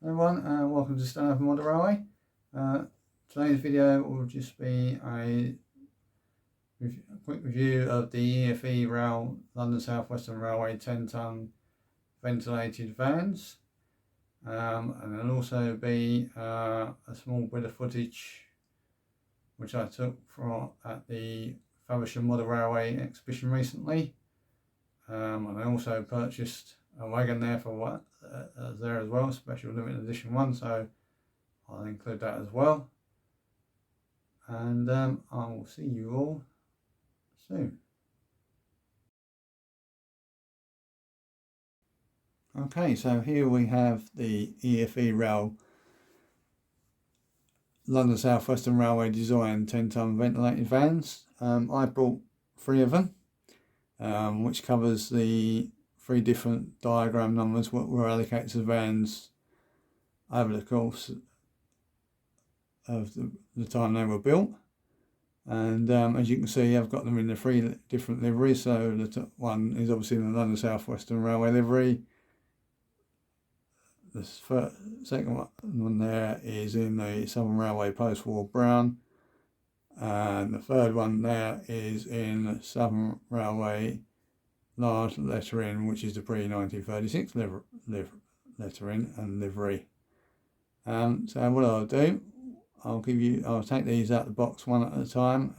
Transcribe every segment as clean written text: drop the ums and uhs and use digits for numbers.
Everyone, and welcome to Stand Up and Model Railway. Today's video will just be a quick review of the EFE Rail London South Western Railway 10-ton ventilated vans, and there'll also be a small bit of footage which I took at the Faversham Model Railway exhibition recently, and I also purchased a wagon there for there as well, special limited edition one, so I'll include that as well. And I will see you all soon. Okay, so here we have the EFE Rail London South Western Railway design 10-ton ventilated vans. I bought 3 of them, which covers the 3 different diagram numbers what were allocated to the vans over the course of the time they were built. And as you can see, I've got them in the 3 different liveries. So the top one is obviously the London South Western Railway livery. The second one there is in the Southern Railway post-war brown, and the third one there is in Southern Railway large lettering, which is the pre-1936 lettering and livery. So what I'll do, I'll take these out of the box one at a time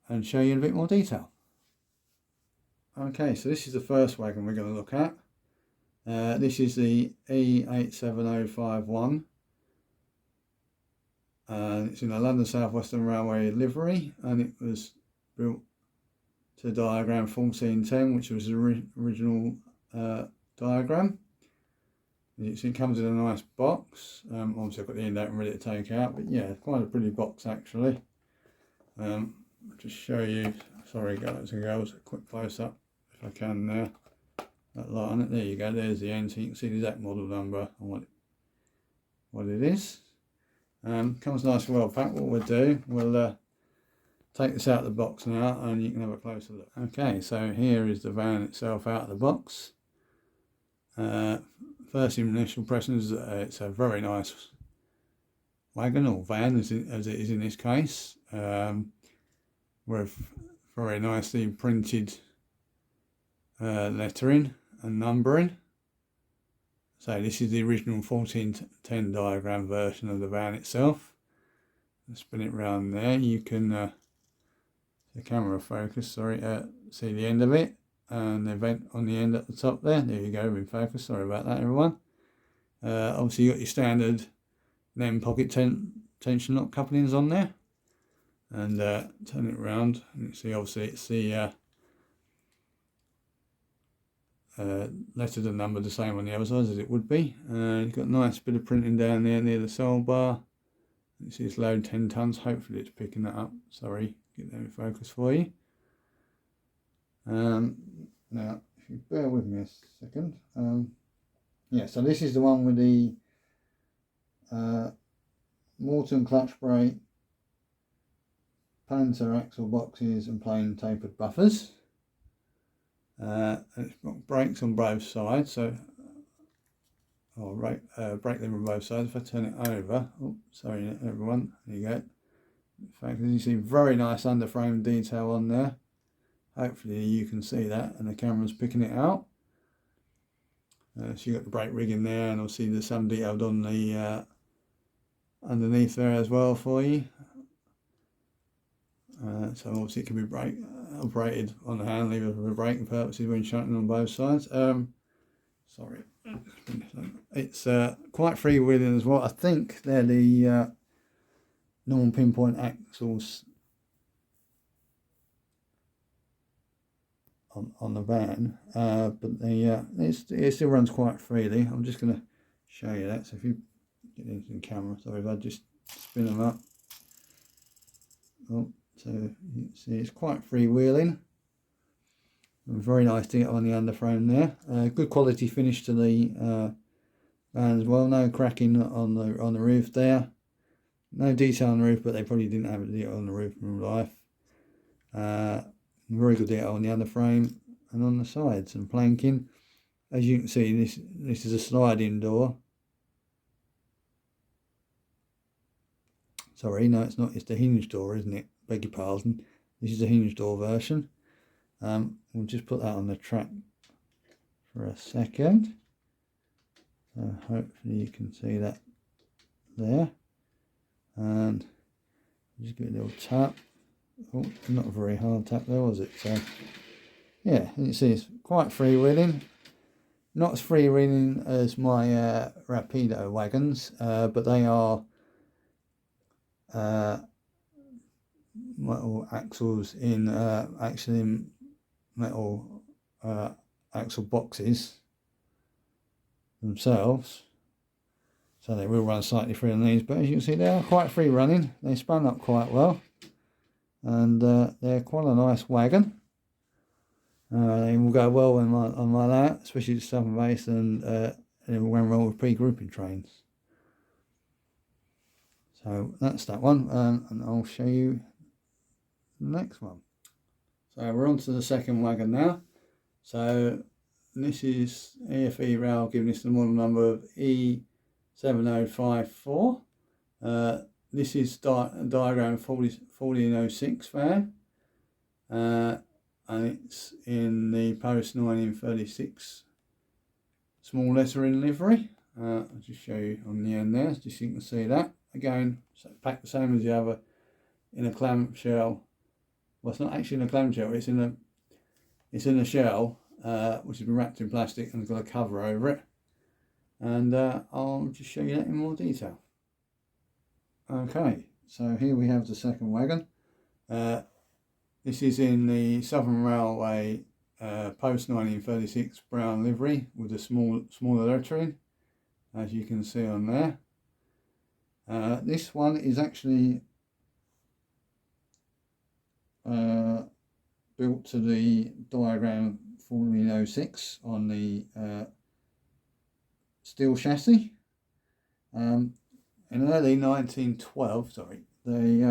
and show you in a bit more detail. Okay, so this is the first wagon we're going to look at. This is the E87051, and it's in the London South Western Railway livery, and it was built to diagram 1410, which was the original diagram. It comes in a nice box. Obviously I've got the end out and ready to take out, but yeah, quite a pretty box actually. I'll just show you, sorry guys and girls, a quick close up if I can there. That light on it, there you go, there's the end, so you can see the exact model number and what it is. Comes nice and well packed. What we'll do, we'll take this out of the box now and you can have a closer look. Okay, so here is the van itself out of the box. First initial impression is it's a very nice wagon, or van as it is in this case, with very nicely printed lettering and numbering. So this is the original 1410 diagram version of the van itself. I'll spin it round there. You can, the camera focus, sorry, see the end of it, and the vent on the end at the top there. There you go, in focus, sorry about that everyone. Obviously you got your standard NEM pocket tension lock couplings on there, and turn it around and you see obviously it's the lettered and numbered the same on the other side as it would be. You've got a nice bit of printing down there near the sole bar. You see it's load 10 tons, hopefully it's picking that up. Sorry, get that in focus for you. Now if you bear with me a second, yeah, so this is the one with the Morton clutch brake, Panther axle boxes and plain tapered buffers. It's got brakes on both sides, so brake lever on both sides. If I turn it over, oh sorry everyone, there you go. In fact, as you see, very nice underframe detail on there. Hopefully you can see that and the camera's picking it out. So you got the brake rig in there, and obviously there's some detailed on the underneath there as well for you. So obviously it can be operated on the hand lever for braking purposes when shunting on both sides. Sorry, it's quite freewheeling as well. I think they're the normal pinpoint axles on the van, but it still runs quite freely. I'm just going to show you that. So if you get into the camera, sorry if I just spin them up. Oh, so you can see it's quite freewheeling. Very nice detail on the underframe there. Good quality finish to the van as well. No cracking on the roof there. No detail on the roof, but they probably didn't have a detail on the roof in real life. Very good detail on the underframe and on the sides and planking. As you can see, this is a sliding door, sorry, no, it's not, it's the hinge door, isn't it? Beg your pardon. This is the hinge door version. We'll just put that on the track for a second. So hopefully you can see that there. And just give it a little tap. Oh, not a very hard tap there, was it? So yeah, you can see it's quite freewheeling. Not as freewheeling as my Rapido wagons, but they are metal axles in actually metal axle boxes themselves, so they will run slightly free on these, but as you can see they are quite free running. They spun up quite well, and they're quite a nice wagon. They will go well on my layout, especially the southern base, and it will run well with pre-grouping trains. So that's that one, and I'll show you the next one. So we're on to the second wagon now. So this is EFE Rail giving us the model number of E7054. This is diagram 1406 van, and it's in the post 1936 small lettering livery. I'll just show you on the end there, just so you can see that. Again, so packed the same as the other in a clamshell. Well, it's not actually in a clamshell, it's in a shell, which has been wrapped in plastic and has got a cover over it. And I'll just show you that in more detail. Okay, so here we have the second wagon. This is in the Southern Railway post 1936 brown livery with the smaller lettering, as you can see on there. This one is actually built to the diagram 1406 on the steel chassis. In early 1912, they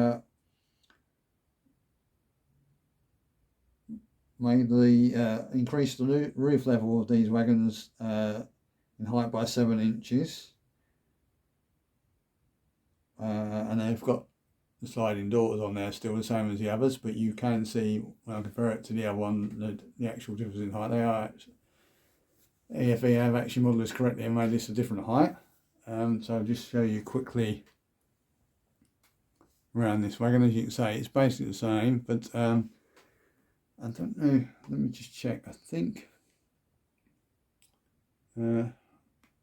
made the increased the roof level of these wagons in height by 7 inches. And they've got the sliding doors on there still the same as the others, but you can see when I compare it to the other one the actual difference in height. They are EFE have actually modelled this correctly and made this a different height. So I'll just show you quickly around this wagon. As you can see, it's basically the same, but I don't know, let me just check. I think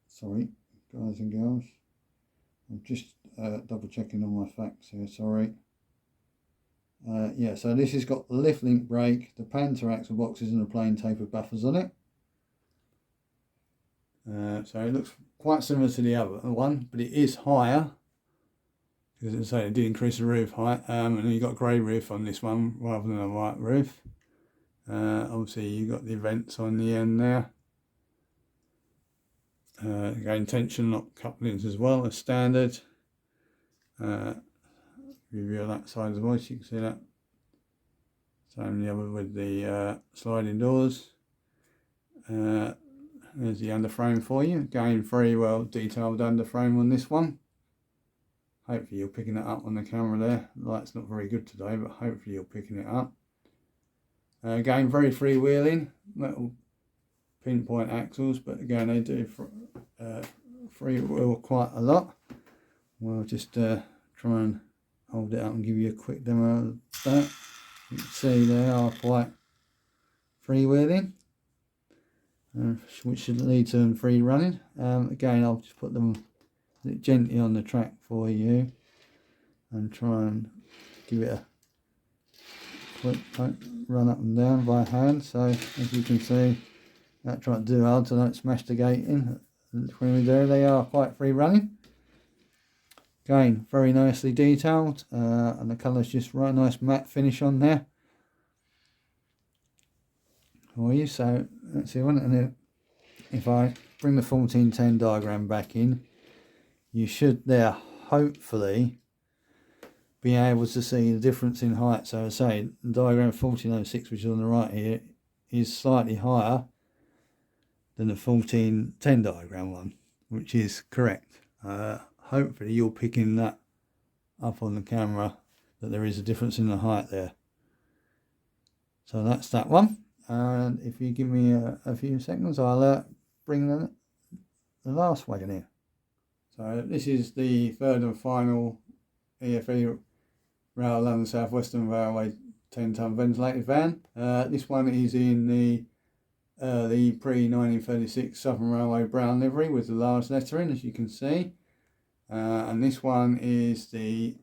sorry guys and girls, I'm just double checking on my facts here, sorry. Yeah, so this has got the lift link brake, the Panther axle boxes and the plain tapered buffers on it. So it looks quite similar to the other one, but it is higher, because as I say, it did increase the roof height, and you've got a grey roof on this one rather than a white roof. Obviously you've got the vents on the end there. Again, tension lock couplings as well as standard. Review that side of the voice, you can see that. Same the other with the sliding doors. There's the underframe for you. Again, very well detailed underframe on this one. Hopefully you're picking it up on the camera there. The light's not very good today, but hopefully you're picking it up. Again, very freewheeling, metal pinpoint axles, but again they do freewheel quite a lot. We'll just try and hold it up and give you a quick demo of that. You can see they are quite freewheeling, which should lead to them free running. Again, I'll just put them gently on the track for you and try and give it a quick run up and down by hand. So as you can see, not trying to do hard so don't smash the gate in. When we do, they are quite free running. Again, very nicely detailed, and the colour's just right, nice matte finish on there for you. So that's the one. And if I bring the 1410 diagram back in, you should there hopefully be able to see the difference in height. So I say diagram 1406, which is on the right here, is slightly higher than the 1410 diagram one, which is correct. Hopefully you're picking that up on the camera that there is a difference in the height there. So that's that one. And if you give me a few seconds, I'll bring the last wagon here. So this is the third and final EFE Rail London South Western Railway 10-ton ventilated van. This one is in the pre-1936 Southern Railway brown livery with the large lettering, as you can see. And this one is the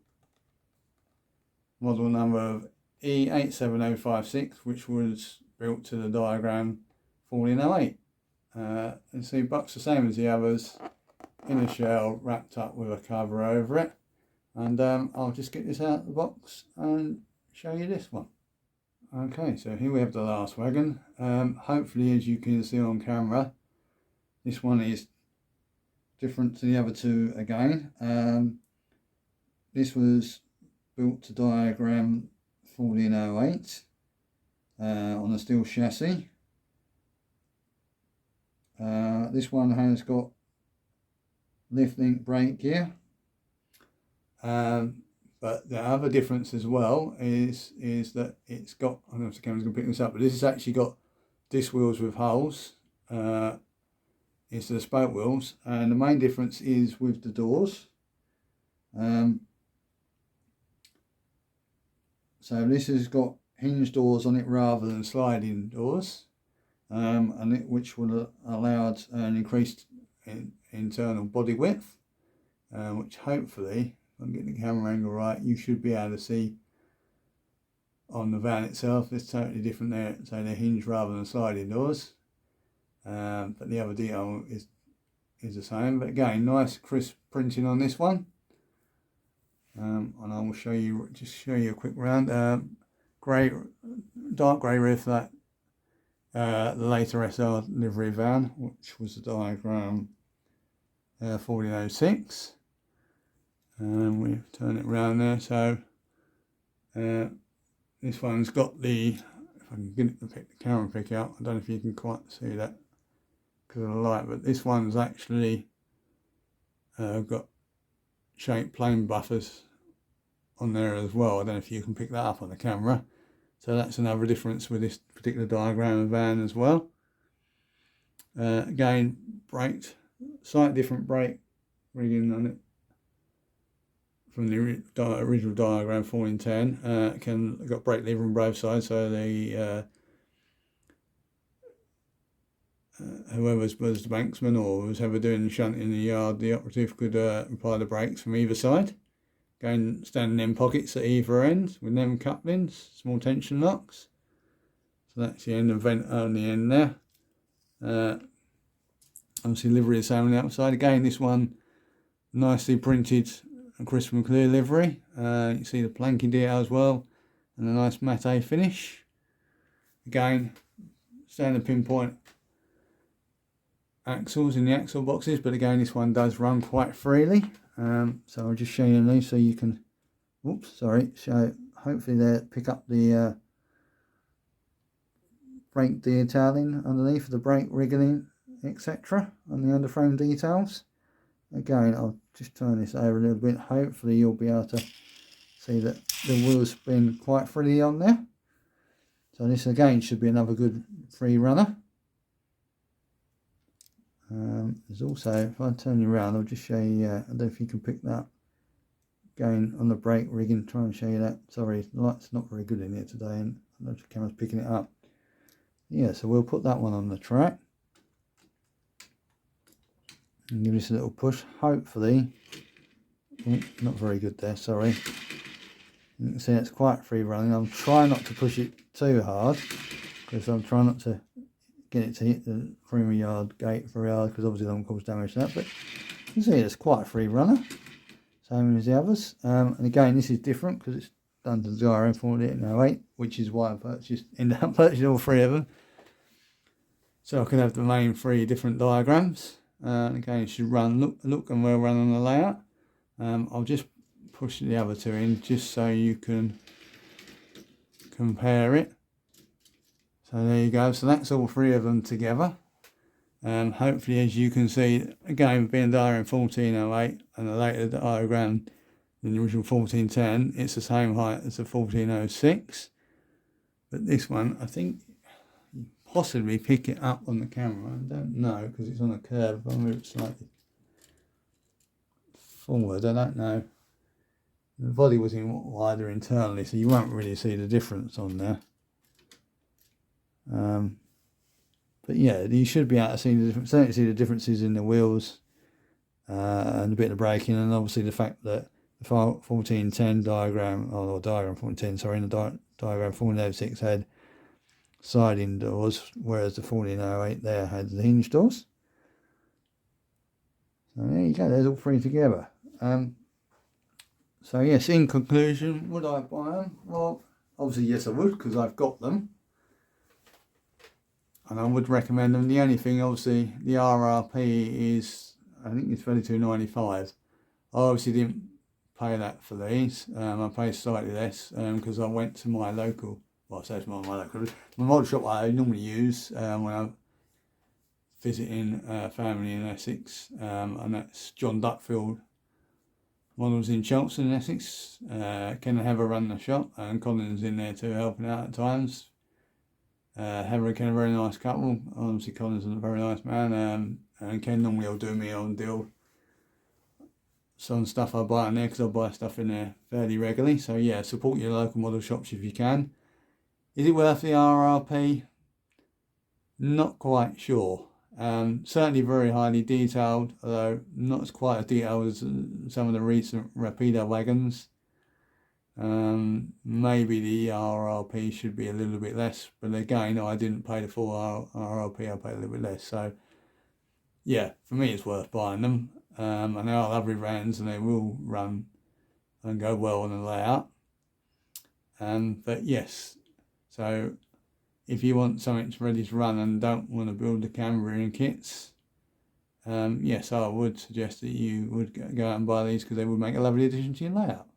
model number of E87056, which was built to the diagram 1408. You see, buck's the same as the others, in a shell wrapped up with a cover over it. And I'll just get this out of the box and show you this one. Okay, so here we have the last wagon. Hopefully, as you can see on camera, this one is different to the other two again. This was built to diagram 1408 on a steel chassis. This one has got lift link brake gear. But the other difference as well is that it's got, I don't know if the camera's going to pick this up, but this has actually got disc wheels with holes instead of spoke wheels, and the main difference is with the doors. So this has got hinge doors on it rather than sliding doors, which will allow an increased internal body width, which hopefully, if I'm getting the camera angle right, you should be able to see on the van itself. It's totally different there, so they're hinged rather than sliding doors, but the other detail is the same. But again, nice crisp printing on this one, and I will show you a quick round. Dark grey roof, that the later SR livery van, which was the diagram 1406. And we turn it around there, so this one's got the, if I can get it to pick the camera pick out, I don't know if you can quite see that because of the light, but this one's actually got shaped plane buffers on there as well. I don't know if you can pick that up on the camera. So that's another difference with this particular diagram of van as well. Again, braked, slightly different brake rigging on it from the original diagram 1410. Got brake lever on both sides, so the whoever was the banksman or was ever doing the shunt in the yard, the operative could apply the brakes from either side. Again, standing in pockets at either ends with them couplings, small tension locks. So that's the end of vent on the end there. Obviously livery the same on the outside. Again, this one nicely printed and crisp and clear livery. You can see the planking detail as well, and a nice matte finish. Again, standard pinpoint axles in the axle boxes, but again, this one does run quite freely. So I'll just show you these so you can, hopefully they pick up the brake detailing underneath, the brake rigging, etc. on the underframe details. Again, I'll just turn this over a little bit. Hopefully you'll be able to see that the wheels spin quite freely on there. So this again should be another good free runner. There's also, if I turn you around, I'll just show you, I don't know if you can pick that up. Again, on the brake rigging, try and show you that. Sorry, the light's not very good in here today, and I don't know if the camera's picking it up. Yeah, so we'll put that one on the track. And give this a little push, hopefully. Oh, not very good there, sorry. You can see it's quite free running. I'm trying not to push it too hard, because I'm trying not to get it to hit the creamer yard gate very hard, because obviously that won't cause damage to that. But you can see it's quite a free runner, same as the others. And again, this is different because it's done to the gyro 1408, which is why I ended up purchasing all three of them, so I can have the main three different diagrams. And again, it should run look and well run on the layout. I'll just push the other two in just so you can compare it. So there you go. So that's all three of them together. Hopefully, as you can see, again, being diagram 1408 and the later diagram in the original 1410, it's the same height as the 1406. But this one, I think you possibly pick it up on the camera. I don't know, because it's on a curve. If I move it slightly forward, I don't know. The body was wider internally, so you won't really see the difference on there. But yeah, you should be able to see the difference. Certainly see the differences in the wheels and a bit of braking, and obviously the fact that the 1410 diagram, or diagram 1410, sorry, in the diagram 1406 had sliding doors, whereas the 1408 there had the hinge doors. So there you go, there's all three together. So yes, in conclusion, would I buy them? Well, obviously yes I would, because I've got them. And I would recommend them. The only thing, obviously, the RRP is, I think it's £22.95. I obviously didn't pay that for these. I paid slightly less because I went to my local, well I say it's my local, my model shop I normally use when I'm visiting family in Essex, and that's John Duckfield Models in Chelmsford in Essex. Ken and Heather run the shop, and Colin's in there too, helping out at times. Heather and Ken are a very nice couple. Obviously Colin's a very nice man, and Ken normally will do me on deal some stuff I buy in there, because I buy stuff in there fairly regularly. So yeah, support your local model shops if you can. Is it worth the RRP? Not quite sure. Certainly very highly detailed, although not quite as detailed as some of the recent Rapido wagons. Maybe the RRP should be a little bit less, but again, I didn't pay the full RRP, I paid a little bit less. So yeah, for me it's worth buying them. And they are lovely vans, and they will run and go well on the layout. But yes, so if you want something that's ready to run and don't want to build the camera in kits, yes, I would suggest that you would go out and buy these, because they would make a lovely addition to your layout.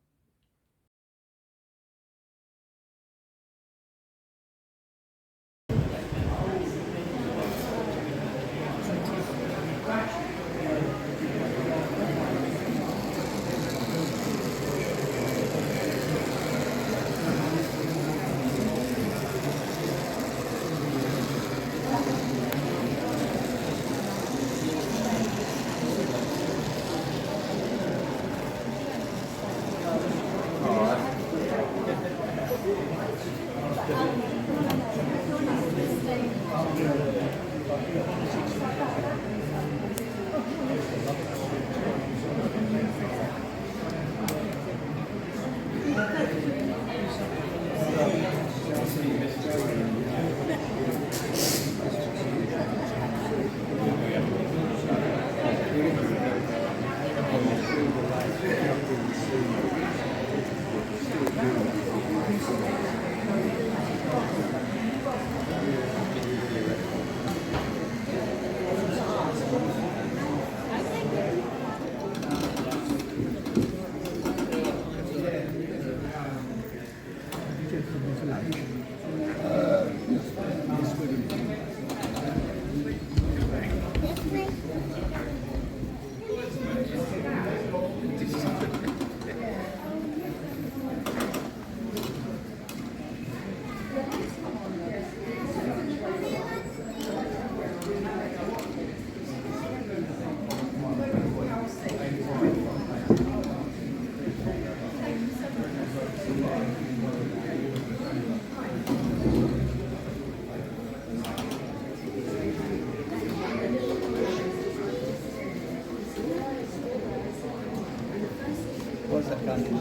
What's that kind of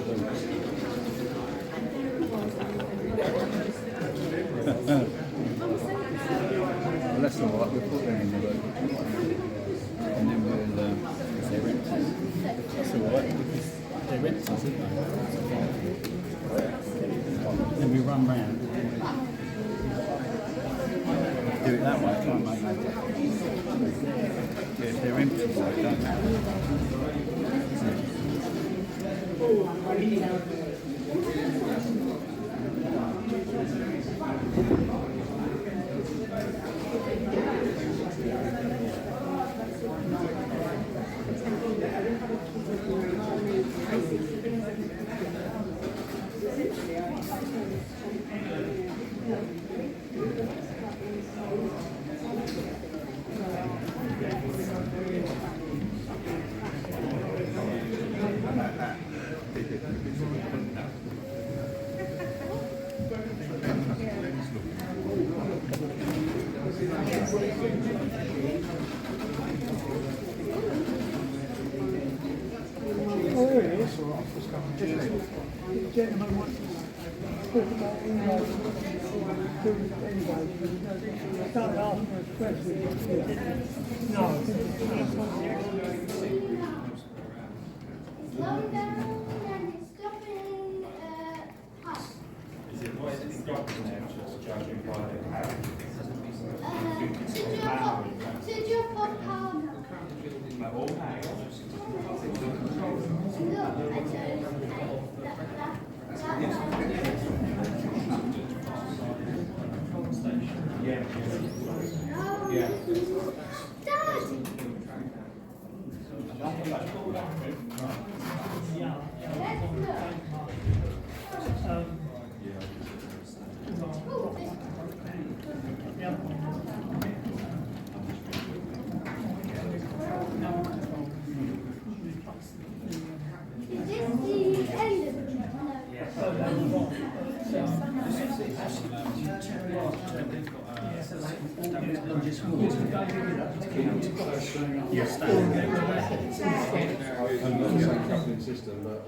well, that's all right, we'll put them in the boat. And then we'll, they're rentals. That's all right, because they're rentals, isn't they? Then we run round. Do it that way, can't make no difference. Yeah, if they're empty, they don't. The gentleman wants to talk about anyway, but don't ask for a question. No. Slowing down and it's stopping up. Is it what's it stopping there, just judging by To drop off power. the all hangs? Look, I turned Yeah. Dad! Is this the end of it? No. Coupling system, but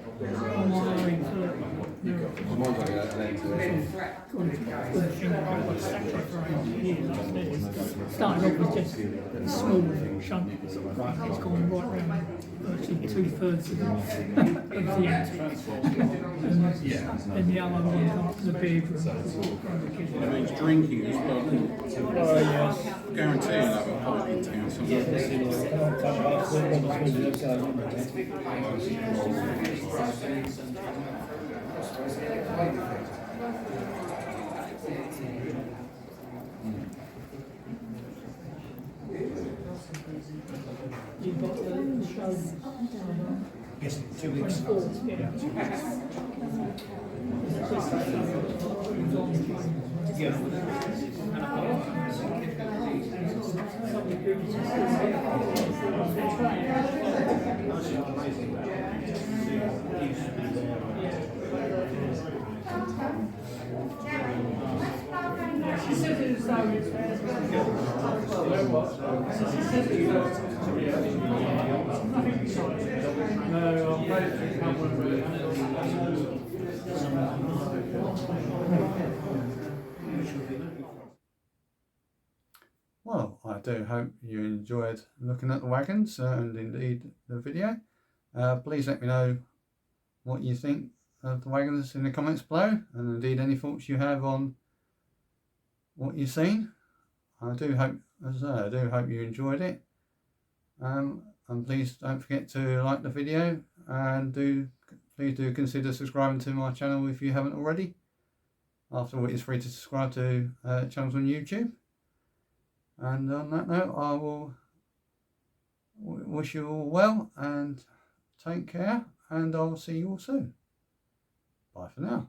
mine's like an end-to-end. Started off with just a small shunt, it's gone right round virtually 2/3 of the end. And the other one got to the bedroom. It means drinking as well. Oh, yes. Guarantee you'll have a pint in town somewhere. You've got the show. Yes, 2 weeks. She said it as though it's Well, I do hope you enjoyed looking at the wagons and indeed the video. Please let me know what you think of the wagons in the comments below, and indeed any thoughts you have on what you've seen. I do hope, as I say, I do hope you enjoyed it. And please don't forget to like the video, and please do consider subscribing to my channel if you haven't already. After all, it's free to subscribe to channels on YouTube. And on that note, I will wish you all well and take care, and I'll see you all soon. Bye for now.